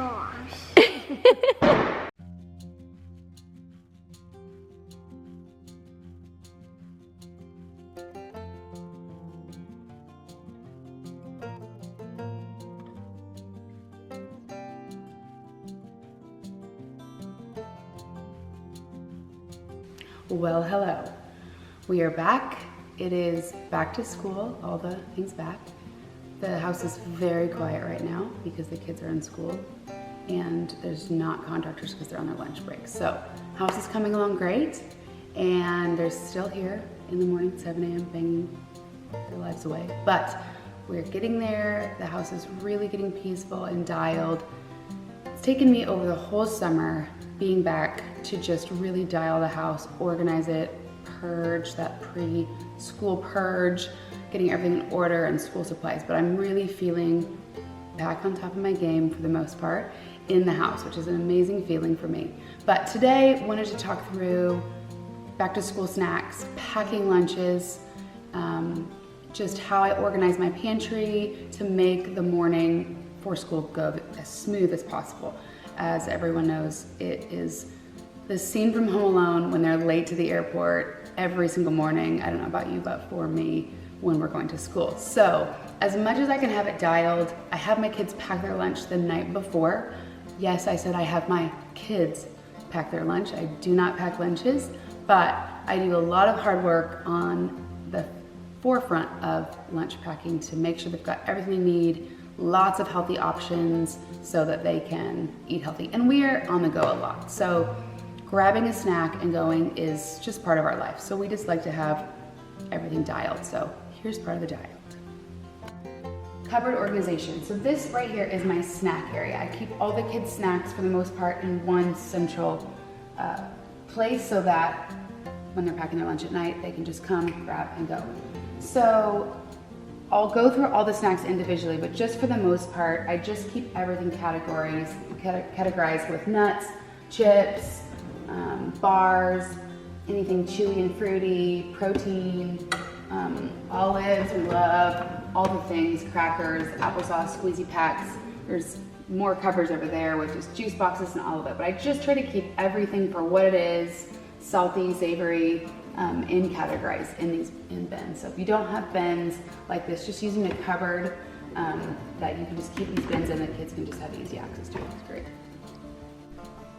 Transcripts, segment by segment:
gosh. Well, hello. We are back. It is back to school, all the things back. The house is very quiet right now because the kids are in school and there's not contractors because they're on their lunch break. So, house is coming along great and they're still here in the morning, 7 a.m. banging their lives away. But we're getting there. The house is really getting peaceful and dialed. It's taken me over the whole summer being back to just really dial the house, organize it, purge that pre-school purge, getting everything in order and school supplies. But I'm really feeling back on top of my game for the most part in the house, which is an amazing feeling for me. But today I wanted to talk through back to school snacks, packing lunches, just how I organize my pantry to make the morning for school go as smooth as possible. As everyone knows, it is the scene from Home Alone when they're late to the airport every single morning. I don't know about you, but for me, when we're going to school. So as much as I can have it dialed, I have my kids pack their lunch the night before. Yes, I said I have my kids pack their lunch. I do not pack lunches, but I do a lot of hard work on the forefront of lunch packing to make sure they've got everything they need, lots of healthy options so that they can eat healthy. And we are on the go a lot. So grabbing a snack and going is just part of our life. So we just like to have everything dialed. So here's part of the dialed. Cupboard organization. So this right here is my snack area. I keep all the kids' snacks for the most part in one central place so that when they're packing their lunch at night, they can just come, grab, and go. So I'll go through all the snacks individually, but just for the most part, I just keep everything categorized with nuts, chips, bars, anything chewy and fruity, protein, olives, we love all the things, crackers, applesauce, squeezy packs. There's more cupboards over there with just juice boxes and all of it, but I just try to keep everything for what it is, salty, savory, categorized in bins. So if you don't have bins like this, just using a cupboard that you can just keep these bins in, the kids can just have easy access to it. It's great.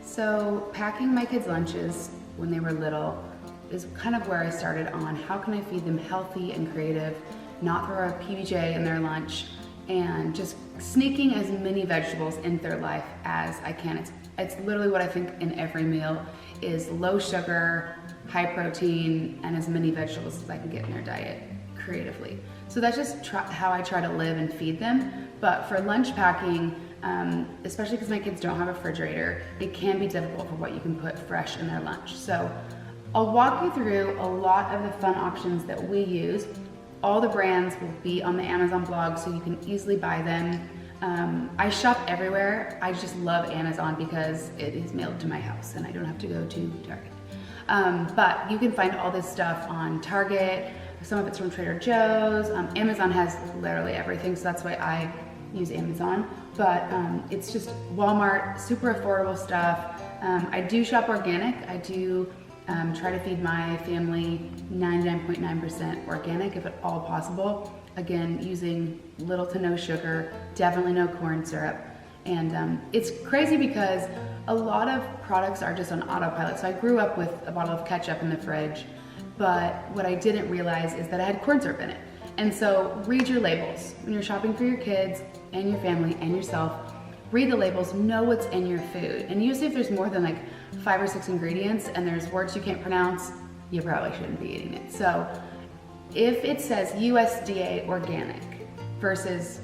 So packing my kids' lunches when they were little is kind of where I started on how can I feed them healthy and creative, not throw a PBJ in their lunch, and just sneaking as many vegetables into their life as I can. It's literally what I think in every meal is low sugar, high protein, and as many vegetables as I can get in their diet creatively. So that's just how I try to live and feed them. But for lunch packing, especially because my kids don't have a refrigerator, it can be difficult for what you can put fresh in their lunch. So I'll walk you through a lot of the fun options that we use. All the brands will be on the Amazon blog so you can easily buy them. I shop everywhere. I just love Amazon because it is mailed to my house and I don't have to go to Target. But you can find all this stuff on Target. Some of it's from Trader Joe's. Amazon has literally everything, so that's why I use Amazon. But it's just Walmart, super affordable stuff. I do shop organic. I do try to feed my family 99.9% organic if at all possible. Again, using little to no sugar, definitely no corn syrup. And it's crazy because a lot of products are just on autopilot. So I grew up with a bottle of ketchup in the fridge, but what I didn't realize is that it had corn syrup in it. And so read your labels. When you're shopping for your kids and your family and yourself, read the labels, know what's in your food. And usually if there's more than like 5 or 6 ingredients and there's words you can't pronounce, you probably shouldn't be eating it. So if it says USDA organic versus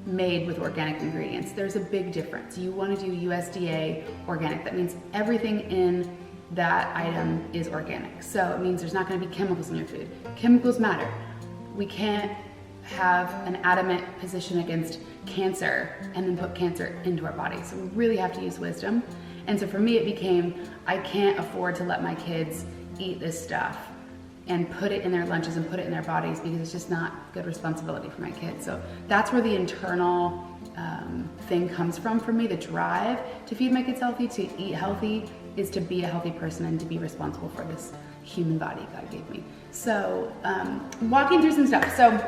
made with organic ingredients, there's a big difference. You want to do USDA organic. That means everything in that item is organic. So it means there's not going to be chemicals in your food. Chemicals matter. We can't have an adamant position against cancer and then put cancer into our body. So we really have to use wisdom. And so for me, it became, I can't afford to let my kids eat this stuff and put it in their lunches and put it in their bodies because it's just not good responsibility for my kids. So that's where the internal thing comes from for me. The drive to feed my kids healthy, to eat healthy, is to be a healthy person and to be responsible for this human body God gave me. So walking through some stuff. So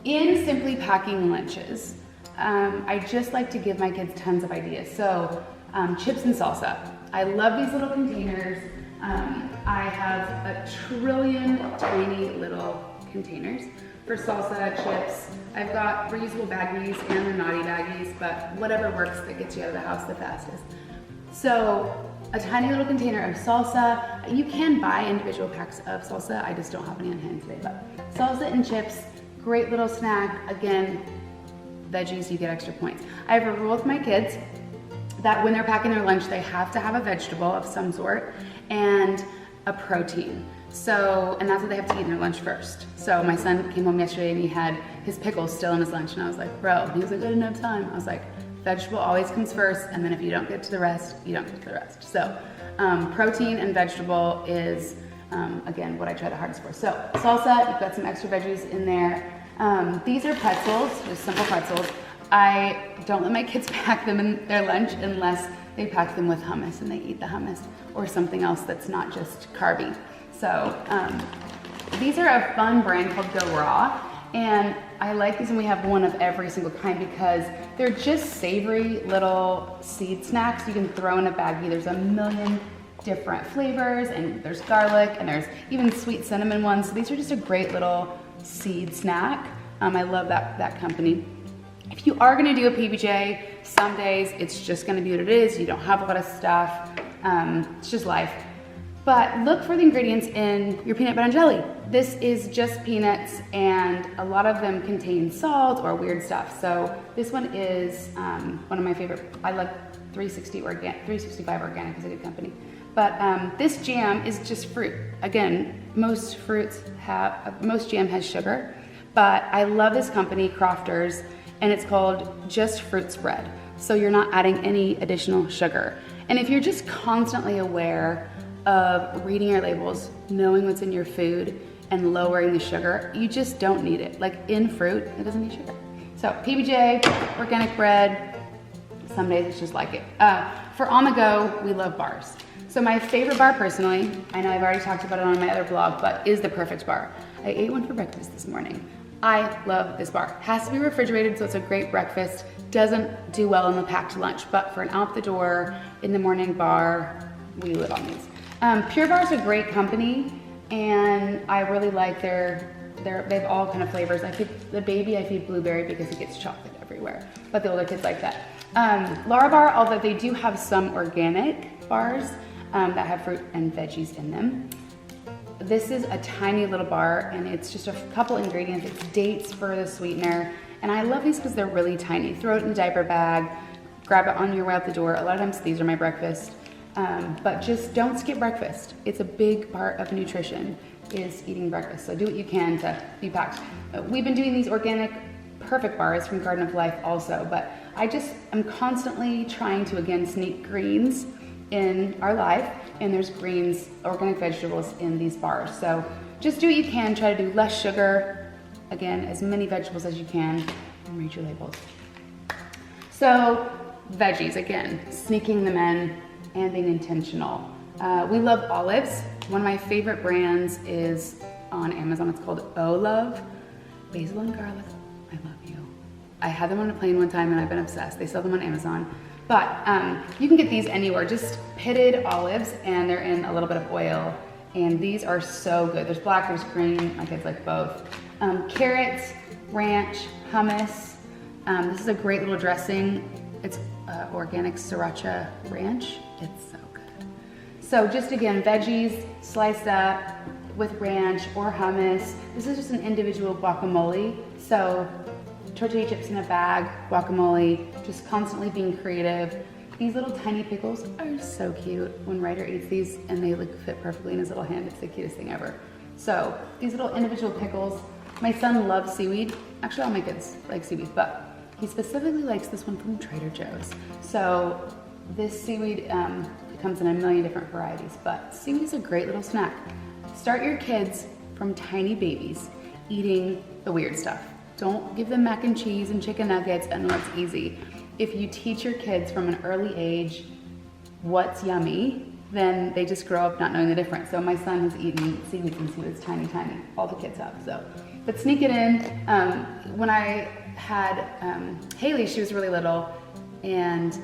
in simply packing lunches, I just like to give my kids tons of ideas. So chips and salsa. I love these little containers. I have a trillion tiny little containers for salsa, chips. I've got reusable baggies and the naughty baggies, but whatever works that gets you out of the house the fastest. So a tiny little container of salsa. You can buy individual packs of salsa. I just don't have any on hand today, but salsa and chips, great little snack. Again, veggies, you get extra points. I have a rule with my kids that when they're packing their lunch, they have to have a vegetable of some sort and a protein. So, and that's what they have to eat in their lunch first. So my son came home yesterday and he had his pickles still in his lunch, and I was like, bro, he was like, I didn't have time. I was like, vegetable always comes first, and then if you don't get to the rest, you don't get to the rest. So protein and vegetable is, again, what I try the hardest for. So salsa, you've got some extra veggies in there. These are pretzels, just simple pretzels. I don't let my kids pack them in their lunch unless they pack them with hummus and they eat the hummus or something else that's not just carby. So these are a fun brand called Go Raw, and I like these, and we have one of every single kind because they're just savory little seed snacks you can throw in a baggie. There's a million different flavors, and there's garlic, and there's even sweet cinnamon ones. So these are just a great little seed snack. I love that company. If you are gonna do a PBJ, some days it's just gonna be what it is. You don't have a lot of stuff. It's just life. But look for the ingredients in your peanut butter and jelly. This is just peanuts, and a lot of them contain salt or weird stuff. So this one is one of my favorite. I like 365 Organic is a good company. But this jam is just fruit. Again, most jam has sugar, but I love this company, Crofters, and it's called Just Fruit Spread. So you're not adding any additional sugar. And if you're just constantly aware of reading your labels, knowing what's in your food, and lowering the sugar, you just don't need it. Like in fruit, it doesn't need sugar. So PBJ, organic bread, some days it's just like it. For on the go, we love bars. So my favorite bar personally, I know I've already talked about it on my other blog, but is the Perfect Bar. I ate one for breakfast this morning. I love this bar. Has to be refrigerated, so it's a great breakfast. Doesn't do well in the packed lunch, but for an out the door, in the morning bar, we live on these. Pure Bar's a great company, and I really like they've all kind of flavors. I feed the baby, I feed blueberry because he gets chocolate everywhere, but the older kids like that. Lara Bar, although they do have some organic bars that have fruit and veggies in them. This is a tiny little bar, and it's just a couple ingredients. It's dates for the sweetener, and I love these because they're really tiny. Throw it in a diaper bag, grab it on your way out the door. A lot of times these are my breakfast. But just don't skip breakfast. It's a big part of nutrition, is eating breakfast. So do what you can to be packed. We've been doing these organic perfect bars from Garden of Life also, but I just am constantly trying to, again, sneak greens in our life, and there's greens, organic vegetables in these bars. So just do what you can, try to do less sugar, again, as many vegetables as you can, and read your labels. So veggies, again, sneaking them in, and being intentional. We love olives. One of my favorite brands is on Amazon. It's called Love. Basil and garlic. I love you. I had them on a plane one time and I've been obsessed. They sell them on Amazon. But you can get these anywhere. Just pitted olives, and they're in a little bit of oil. And these are so good. There's black, there's green. My kids like both. Carrots, ranch, hummus. This is a great little dressing. It's organic sriracha ranch. It's so good. So just again, veggies sliced up with ranch or hummus. This is just an individual guacamole. So tortilla chips in a bag, guacamole, just constantly being creative. These little tiny pickles are so cute. When Ryder eats these and they like fit perfectly in his little hand, it's the cutest thing ever. So these little individual pickles. My son loves seaweed. Actually, all my kids like seaweed, but he specifically likes this one from Trader Joe's. So this seaweed comes in a million different varieties, but seaweed is a great little snack. Start your kids from tiny babies eating the weird stuff. Don't give them mac and cheese and chicken nuggets and what's easy. If you teach your kids from an early age what's yummy, then they just grow up not knowing the difference. So my son has eaten seaweed since he was tiny. All the kids have, so. But sneak it in. When I had Haley, she was really little, and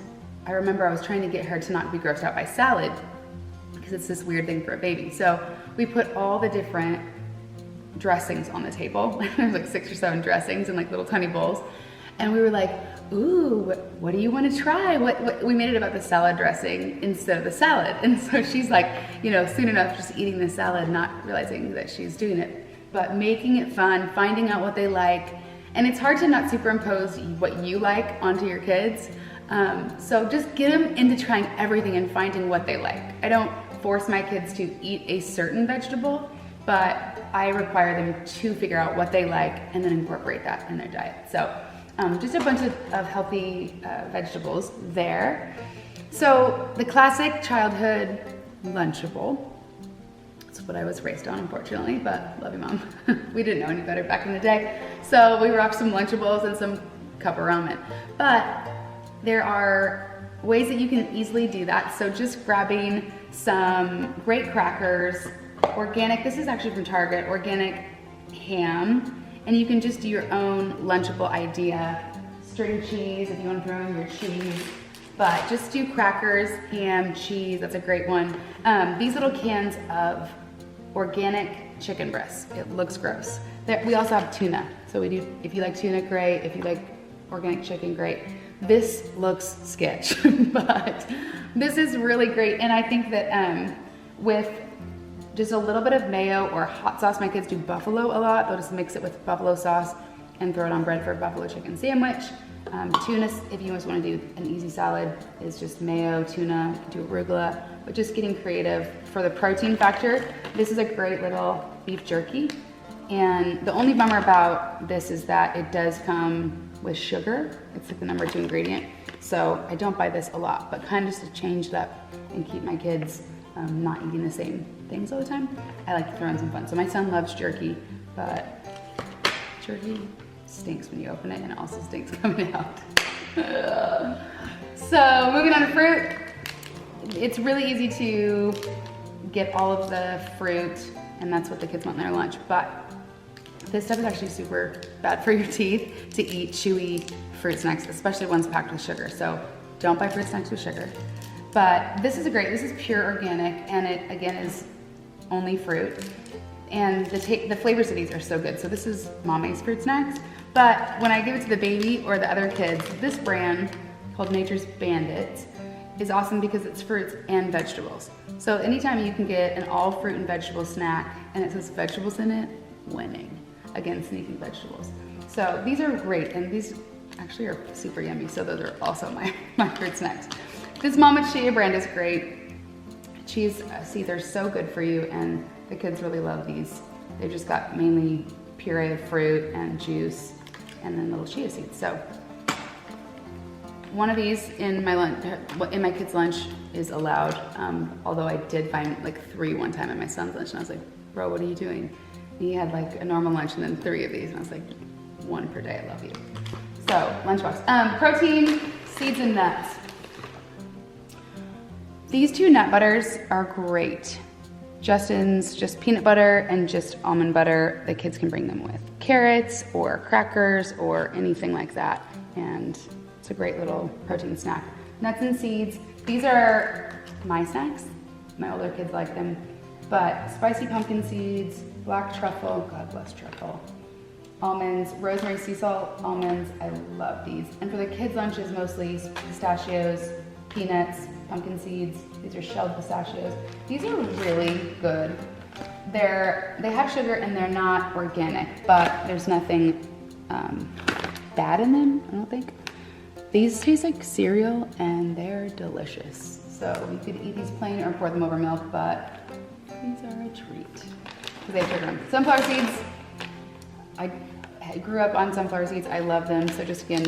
I remember I was trying to get her to not be grossed out by salad, because it's this weird thing for a baby. So we put all the different dressings on the table. There's like 6 or 7 dressings in like little tiny bowls. And we were like, ooh, what do you want to try? We made it about the salad dressing instead of the salad. And so she's like, you know, soon enough just eating the salad, not realizing that she's doing it, but making it fun, finding out what they like. And it's hard to not superimpose what you like onto your kids. So just get them into trying everything and finding what they like. I don't force my kids to eat a certain vegetable, but I require them to figure out what they like and then incorporate that in their diet. So just a bunch of healthy vegetables there. So the classic childhood Lunchable. That's what I was raised on, unfortunately, but love you, Mom. We didn't know any better back in the day. So we rocked some Lunchables and some cup of ramen. But there are ways that you can easily do that. So just grabbing some great crackers, organic, this is actually from Target, organic ham, and you can just do your own Lunchable idea. String cheese, if you want to throw in your cheese, but just do crackers, ham, cheese, that's a great one. These little cans of organic chicken breasts, it looks gross. We also have tuna, so we do, if you like tuna, great. If you like organic chicken, great. This looks sketch, but this is really great. And I think that with just a little bit of mayo or hot sauce, my kids do buffalo a lot. They'll just mix it with buffalo sauce and throw it on bread for a buffalo chicken sandwich. Tuna, if you just want to do an easy salad, is just mayo, tuna, do arugula, but just getting creative for the protein factor. This is a great little beef jerky. And the only bummer about this is that it does come with sugar. It's like the #2 ingredient. So I don't buy this a lot, but kind of just to change it up and keep my kids not eating the same things all the time. I like to throw in some fun. So my son loves jerky, but jerky stinks when you open it, and it also stinks coming out. So moving on to fruit. It's really easy to get all of the fruit, and that's what the kids want in their lunch, but this stuff is actually super bad for your teeth to eat chewy fruit snacks, especially ones packed with sugar. So don't buy fruit snacks with sugar. But this is this is pure organic, and it again is only fruit. And the flavors of these are so good. So this is Mommy's fruit snacks. But when I give it to the baby or the other kids, this brand called Nature's Bandit is awesome because it's fruits and vegetables. So anytime you can get an all fruit and vegetable snack and it says vegetables in it, winning against sneaking vegetables. So these are great, and these actually are super yummy. So those are also my fruit snacks. This Mama Chia brand is great. Cheese seeds are so good for you, and the kids really love these. They've just got mainly puree of fruit and juice and then little chia seeds. So one of these in my kids' lunch is allowed, although I did find like 3 one time in my son's lunch, and I was like, bro, what are you doing? And he had like a normal lunch and then 3 of these, and I was like, 1 per day, I love you. So lunchbox. Protein, seeds and nuts. These 2 nut butters are great. Justin's just peanut butter and just almond butter. The kids can bring them with carrots or crackers or anything like that. And it's a great little protein snack. Nuts and seeds. These are my snacks. My older kids like them. But spicy pumpkin seeds, black truffle, God bless truffle, almonds, rosemary sea salt almonds. I love these. And for the kids' lunches, mostly pistachios, peanuts, pumpkin seeds. These are shelled pistachios. These are really good. They have sugar and they're not organic, but there's nothing bad in them, I don't think. These taste like cereal and they're delicious. So you could eat these plain or pour them over milk, but these are a treat because they have sugar in them. Sunflower seeds. I grew up on sunflower seeds. I love them. So just again,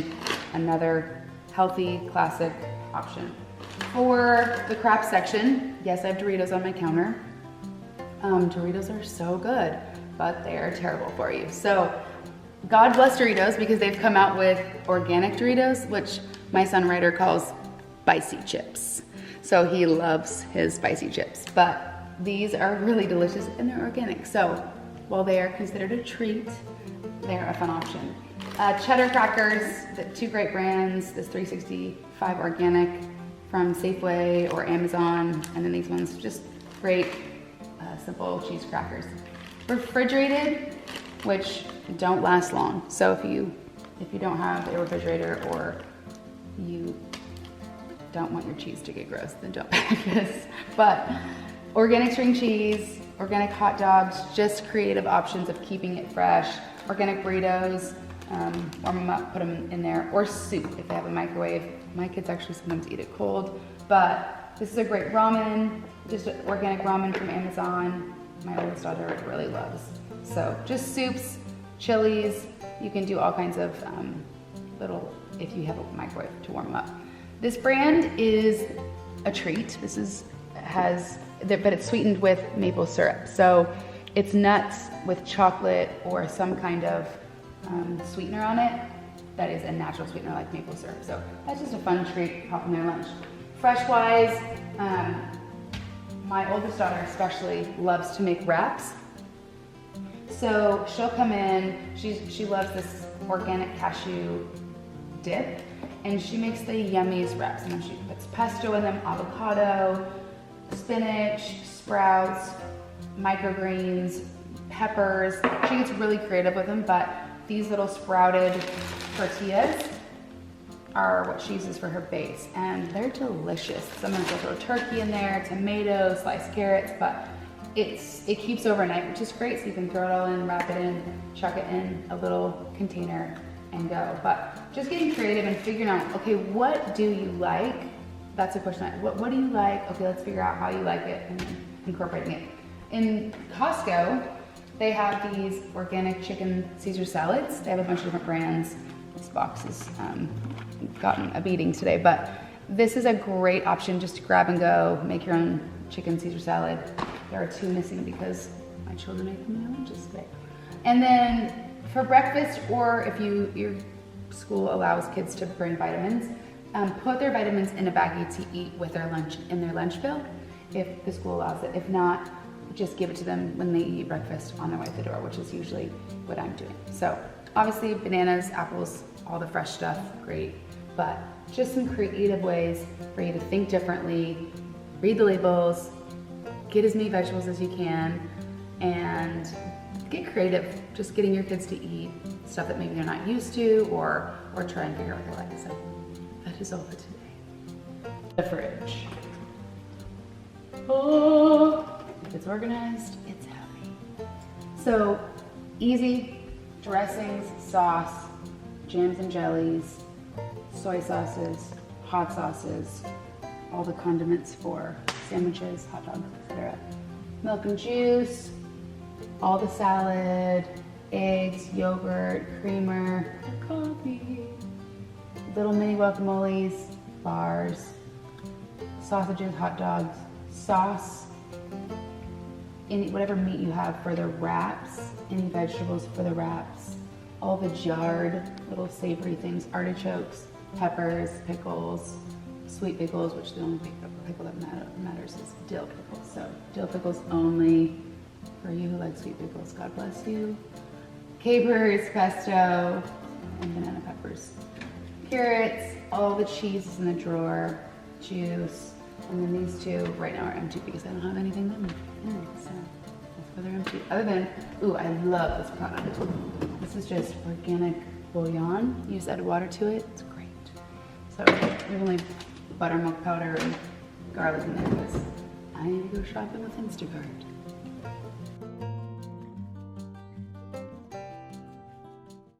another healthy, classic option. For the crap section, yes, I have Doritos on my counter. Doritos are so good, but they are terrible for you. So God bless Doritos because they've come out with organic Doritos, which my son Ryder calls spicy chips. So he loves his spicy chips, but these are really delicious and they're organic. So while they are considered a treat, they're a fun option. Cheddar Crackers, the two great brands, this 365 organic from Safeway or Amazon, and then these ones, just great simple cheese crackers. Refrigerated, which don't last long. So if you don't have a refrigerator or you don't want your cheese to get gross, then don't pack this. But organic string cheese, organic hot dogs, just creative options of keeping it fresh. Organic burritos, warm them up, put them in there, or soup if they have a microwave. My kids actually sometimes eat it cold, but this is a great ramen, just organic ramen from Amazon. My oldest daughter really loves. So just soups, chilies, you can do all kinds of little, if you have a microwave to warm them up. This brand is a treat. But it's sweetened with maple syrup. So it's nuts with chocolate or some kind of sweetener on it that is a natural sweetener like maple syrup. So that's just a fun treat, pop in their lunch. Fresh-wise, my oldest daughter especially loves to make wraps. So she'll come in, she loves this organic cashew dip, and she makes the yummiest wraps. And then she puts pesto in them, avocado, spinach, sprouts, microgreens, peppers. She gets really creative with them, but these little sprouted tortillas are what she uses for her base, and they're delicious. Sometimes she'll throw turkey in there, tomatoes, sliced carrots, but it keeps overnight, which is great. So you can throw it all in, wrap it in, chuck it in a little container and go. But just getting creative and figuring out, okay, what do you like? That's a question. What do you like? Okay, let's figure out how you like it and then incorporating it. In Costco, they have these organic chicken Caesar salads. They have a bunch of different brands. This box has gotten a beating today, but this is a great option just to grab and go, make your own chicken Caesar salad. There are two missing because my children ate them in their lunches today. And then for breakfast, or if your school allows kids to bring vitamins, put their vitamins in a baggie to eat with their lunch in their lunch bill, if the school allows it. If not, just give it to them when they eat breakfast on their way out the door, which is usually what I'm doing. So obviously bananas, apples, all the fresh stuff, great, but just some creative ways for you to think differently, read the labels, get as many vegetables as you can, and get creative, just getting your kids to eat stuff that maybe they're not used to, or try and figure out what they like. So that is all for today. The fridge. Oh, if it's organized, it's happy. So easy dressings, sauce, jams and jellies, soy sauces, hot sauces, all the condiments for sandwiches, hot dogs, etc. Milk and juice, all the salad, eggs, yogurt, creamer, coffee, little mini guacamoles, bars, sausages, hot dogs, sauce, whatever meat you have for the wraps, any vegetables for the wraps, all the jarred little savory things, artichokes, peppers, pickles, sweet pickles, which the only pickle that matters is dill pickles. So dill pickles only for you who like sweet pickles, God bless you. Capers, pesto, and banana peppers. Carrots, all the cheese is in the drawer, juice, and then these two right now are empty because I don't have anything in it, so that's why they're empty. Other than, ooh, I love this product. This is just organic bouillon. You just add water to it, it's great. So there's only buttermilk powder and garlic in there because I need to go shopping with Instacart.